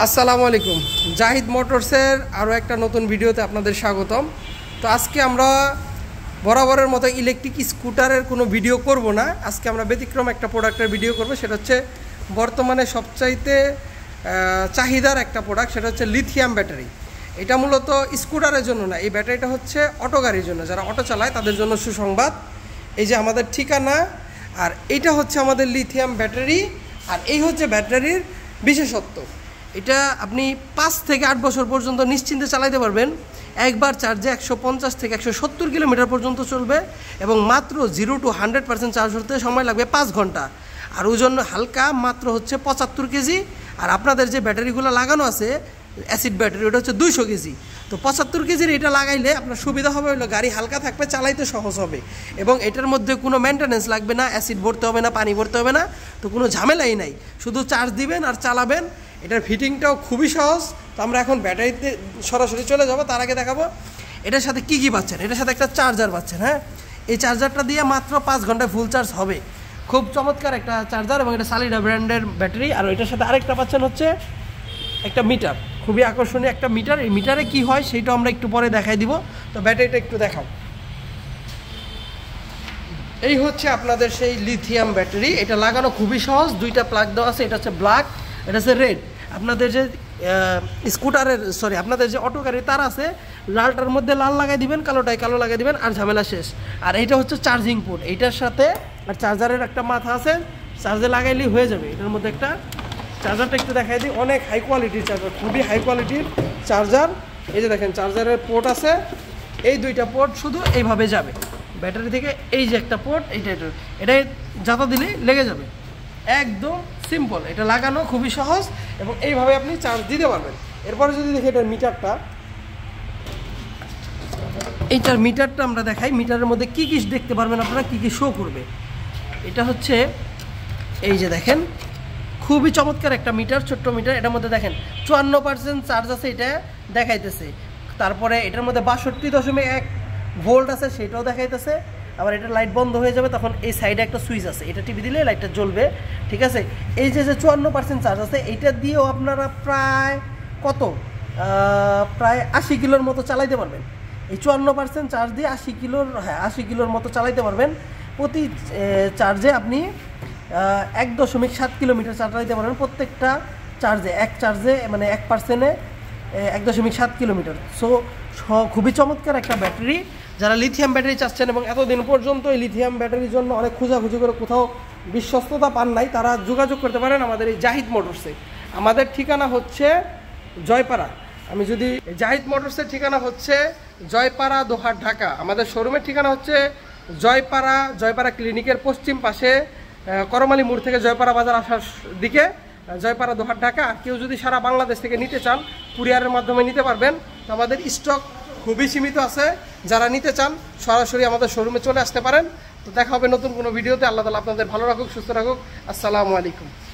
আসসালামু আলাইকুম। জাহিদ মোটরসের আরও একটা নতুন ভিডিওতে আপনাদের স্বাগতম। তো আজকে আমরা বরাবরের মতো ইলেকট্রিক স্কুটারের কোনো ভিডিও করব না। আজকে আমরা ব্যতিক্রম একটা প্রোডাক্টের ভিডিও করব। সেটা হচ্ছে বর্তমানে সবচাইতে চাহিদার একটা প্রোডাক্ট, সেটা হচ্ছে লিথিয়াম ব্যাটারি। এটা মূলত স্কুটারের জন্য না, এই ব্যাটারিটা হচ্ছে অটো গাড়ির জন্য, যারা অটো চালায় তাদের জন্য সুসংবাদ। এই যে আমাদের ঠিকানা, আর এইটা হচ্ছে আমাদের লিথিয়াম ব্যাটারি, আর এই হচ্ছে ব্যাটারির বিশেষত্ব। এটা আপনি 5 থেকে 8 বছর পর্যন্ত নিশ্চিন্তে চালাতে পারবেন। একবার চার্জে 150 থেকে 170 কিলোমিটার পর্যন্ত চলবে, এবং মাত্র 0 to 100% চার্জ হতে সময় লাগবে 5 ঘন্টা। আর ওজন হালকা, মাত্র হচ্ছে 75 কেজি। আর আপনাদের যে ব্যাটারিগুলো লাগানো আছে অ্যাসিড ব্যাটারি, ওটা হচ্ছে 200 কেজি। তো 75 কেজির এটা লাগাইলে আপনার সুবিধা হবে, হলো গাড়ি হালকা থাকবে, চালাইতে সহজ হবে, এবং এটার মধ্যে কোনো মেনটেন্যান্স লাগবে না, অ্যাসিড ভরতে হবে না, পানি ভরতে হবে না, তো কোনো ঝামেলাই নাই। শুধু চার্জ দিবেন আর চালাবেন। এটার ফিটিংটাও খুবই সহজ। তো আমরা এখন ব্যাটারিতে সরাসরি চলে যাব। তার আগে দেখাবো এটার সাথে কী কী পাচ্ছেন। এটার সাথে একটা চার্জার পাচ্ছেন। হ্যাঁ, এই চার্জারটা দিয়ে মাত্র 5 ঘন্টায় ফুল চার্জ হবে। খুব চমৎকার একটা চার্জার, এবং এটা সালিডা ব্র্যান্ডের ব্যাটারি। আর এটার সাথে আরেকটা পাচ্ছেন হচ্ছে একটা মিটার, খুবই আকর্ষণীয় একটা মিটার। এই মিটারে কি হয় সেটা আমরা একটু পরে দেখাই দিব। তো ব্যাটারিটা একটু দেখাও। এই হচ্ছে আপনাদের সেই লিথিয়াম ব্যাটারি। এটা লাগানো খুবই সহজ। 2টা প্লাগ দেওয়া আছে, এটা হচ্ছে ব্ল্যাক, এটা হচ্ছে রেড। আপনাদের যে আপনাদের যে অটো গাড়ি তার আছে, লালটার মধ্যে লাল লাগাই দিবেন, কালোটায় কালো লাগাই দিবেন, আর ঝামেলা শেষ। আর এইটা হচ্ছে চার্জিং পোর্ট, এইটার সাথে আর চার্জারের একটা মাথা আছে, চার্জে লাগাইলেই হয়ে যাবে। এটার মধ্যে একটা চার্জারটা একটু দেখাই দিই, অনেক হাই কোয়ালিটির চার্জার, খুবই হাই কোয়ালিটির চার্জার। এই যে দেখেন চার্জারের পোর্ট আছে, এই 2টা পোর্ট শুধু এইভাবে যাবে ব্যাটারি থেকে। এই যে একটা পোর্ট, এটাই যাতা দিলেই লেগে যাবে, একদম সিম্পল। এটা লাগানো খুবই সহজ, এবং এইভাবে আপনি চার্জ দিতে পারবেন। এরপরে যদি দেখি এটার মিটারটা, এইটার মিটারটা আমরা দেখাই। মিটারের মধ্যে কী কী দেখতে পারবেন আপনারা, কী কী শো করবে। এটা হচ্ছে এই যে দেখেন, খুবই চমৎকার একটা মিটার, ছোট্ট মিটার। এটার মধ্যে দেখেন 54% চার্জ আছে, এটা দেখাইতেছে। তারপরে এটার মধ্যে 62.1 ভোল্ট আছে, সেটাও দেখাইতেছে। আবার এটা লাইট বন্ধ হয়ে যাবে, তখন এই সাইডে একটা সুইচ আছে, এটা টিপে দিলে লাইটটা জ্বলবে। ঠিক আছে, এই যে 54% চার্জ আছে, এইটা দিয়েও আপনারা প্রায় প্রায় 80 কিলোর মতো চালাইতে পারবেন। এই 54% চার্জ দিয়ে 80 কিলোর মতো চালাইতে পারবেন। প্রতি চার্জে আপনি 1.7 কিলোমিটার চালাইতে পারবেন। প্রত্যেকটা চার্জে, এক চার্জে মানে 1%-এ 1.7 কিলোমিটার। সো খুবই চমৎকার একটা ব্যাটারি। যারা লিথিয়াম ব্যাটারি চাচ্ছেন এবং এতদিন পর্যন্ত এই লিথিয়াম ব্যাটারির জন্য অনেক খোঁজাখুঁজি করে কোথাও বিশ্বস্ততা পান নাই, তারা যোগাযোগ করতে পারেন আমাদের এই জাহিদ মোটরসে। আমাদের ঠিকানা হচ্ছে জয়পাড়া। আমি যদি জাহিদ মোটরসের ঠিকানা হচ্ছে জয়পাড়া, দোহার, ঢাকা। আমাদের শোরুমের ঠিকানা হচ্ছে জয়পাড়া ক্লিনিকের পশ্চিম পাশে, করমালী মোড় থেকে জয়পাড়া বাজার আসার দিকে, জয়পাড়া, দোহার, ঢাকা। আর কেউ যদি সারা বাংলাদেশ থেকে নিতে চান, কুরিয়ারের মাধ্যমে নিতে পারবেন। তো আমাদের স্টক খুবই সীমিত আছে। যারা নিতে চান সরাসরি আমাদের শোরুমে চলে আসতে পারেন। তো দেখা হবে নতুন কোনো ভিডিওতে। আল্লাহ তাআলা আপনাদের ভালো রাখুক, সুস্থ রাখুক। আসসালামু আলাইকুম।